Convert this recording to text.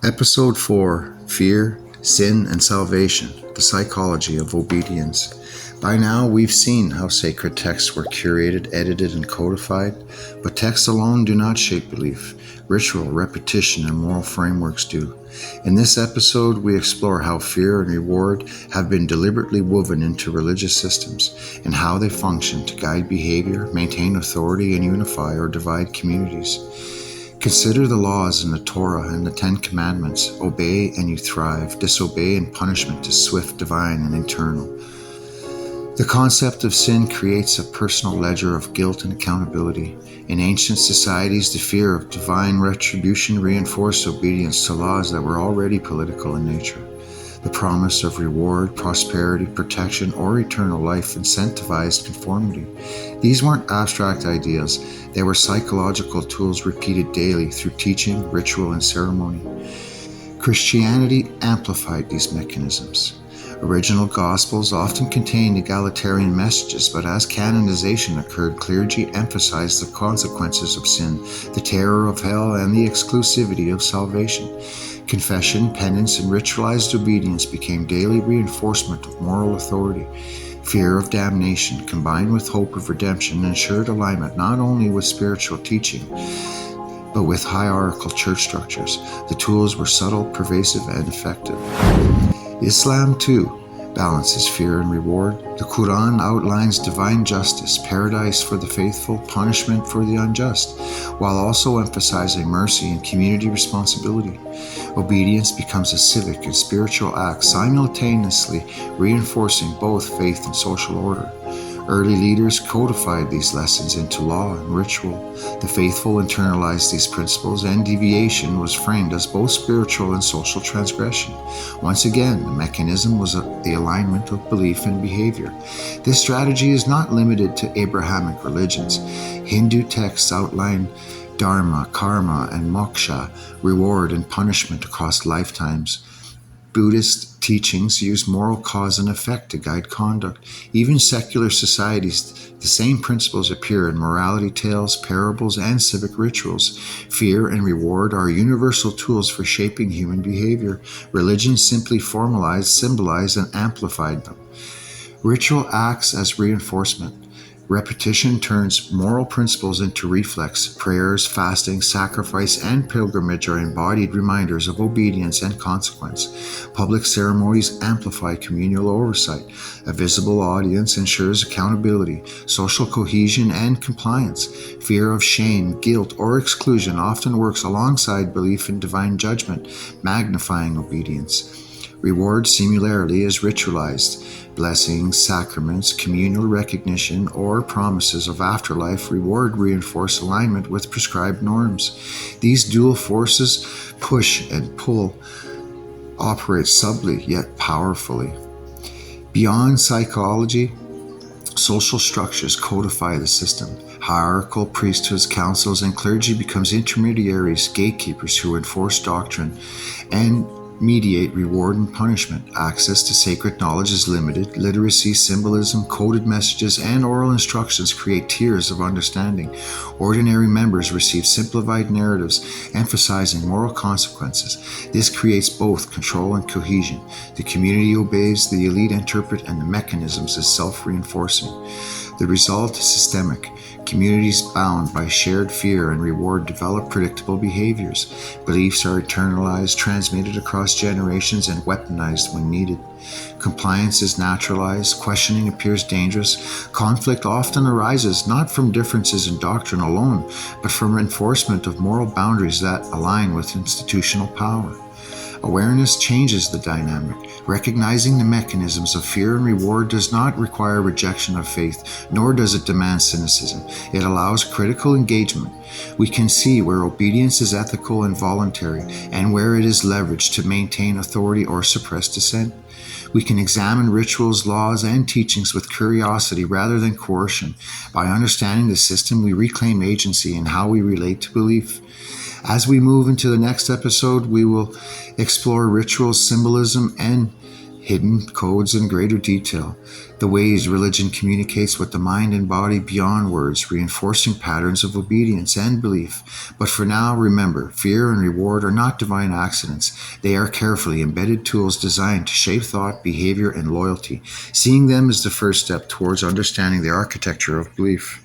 Episode 4, Fear, Sin, and Salvation, the Psychology of Obedience. By now, we've seen how sacred texts were curated, edited, and codified, but texts alone do not shape belief. Ritual, repetition, and moral frameworks do. In this episode, we explore how fear and reward have been deliberately woven into religious systems and how they function to guide behavior, maintain authority, and unify or divide communities. Consider the laws in the Torah and the Ten Commandments. Obey and you thrive. Disobey and punishment is swift, divine, and eternal. The concept of sin creates a personal ledger of guilt and accountability. In ancient societies, the fear of divine retribution reinforced obedience to laws that were already political in nature. The promise of reward, prosperity, protection, or eternal life incentivized conformity. These weren't abstract ideas. They were psychological tools repeated daily through teaching, ritual, and ceremony. Christianity amplified these mechanisms. Original Gospels often contained egalitarian messages, but as canonization occurred, clergy emphasized the consequences of sin, the terror of hell, and the exclusivity of salvation. Confession, penance, and ritualized obedience became daily reinforcement of moral authority. Fear of damnation, combined with hope of redemption, ensured alignment not only with spiritual teaching, but with hierarchical church structures. The tools were subtle, pervasive, and effective. Islam, too, balances fear and reward. The Quran outlines divine justice, paradise for the faithful, punishment for the unjust, while also emphasizing mercy and community responsibility. Obedience becomes a civic and spiritual act, simultaneously reinforcing both faith and social order. Early leaders codified these lessons into law and ritual. The faithful internalized these principles, and deviation was framed as both spiritual and social transgression. Once again, the mechanism was the alignment of belief and behavior. This strategy is not limited to Abrahamic religions. Hindu texts outline dharma, karma, and moksha, reward and punishment across lifetimes. Buddhist teachings use moral cause and effect to guide conduct. Even secular societies, the same principles appear in morality tales, parables, and civic rituals. Fear and reward are universal tools for shaping human behavior. Religion simply formalized, symbolized, and amplified them. Ritual acts as reinforcement. Repetition turns moral principles into reflex. Prayers, fasting, sacrifice, and pilgrimage are embodied reminders of obedience and consequence. Public ceremonies amplify communal oversight. A visible audience ensures accountability, social cohesion, and compliance. Fear of shame, guilt, or exclusion often works alongside belief in divine judgment, magnifying obedience. Reward similarly is ritualized. Blessings, sacraments, communal recognition, or promises of afterlife reward reinforce alignment with prescribed norms. These dual forces, push and pull, operate subtly yet powerfully. Beyond psychology, social structures codify the system. Hierarchical priesthoods, councils, and clergy becomes intermediaries, gatekeepers who enforce doctrine and mediate reward and punishment. Access to sacred knowledge is limited. Literacy, symbolism, coded messages, and oral instructions create tiers of understanding. Ordinary members receive simplified narratives emphasizing moral consequences. This creates both control and cohesion. The community obeys, the elite interpret, and the mechanisms is self-reinforcing. The result is systemic. Communities bound by shared fear and reward develop predictable behaviors. Beliefs are internalized, transmitted across generations, and weaponized when needed. Compliance is naturalized. Questioning appears dangerous. Conflict often arises not from differences in doctrine alone, but from enforcement of moral boundaries that align with institutional power. Awareness changes the dynamic. Recognizing the mechanisms of fear and reward does not require rejection of faith, nor does it demand cynicism. It allows critical engagement. We can see where obedience is ethical and voluntary, and where it is leveraged to maintain authority or suppress dissent. We can examine rituals, laws, and teachings with curiosity rather than coercion. By understanding the system, we reclaim agency in how we relate to belief. As we move into the next episode, we will explore ritual symbolism and hidden codes in greater detail, the ways religion communicates with the mind and body beyond words, reinforcing patterns of obedience and belief. But for now, remember, fear and reward are not divine accidents. They are carefully embedded tools designed to shape thought, behavior, and loyalty. Seeing them is the first step towards understanding the architecture of belief.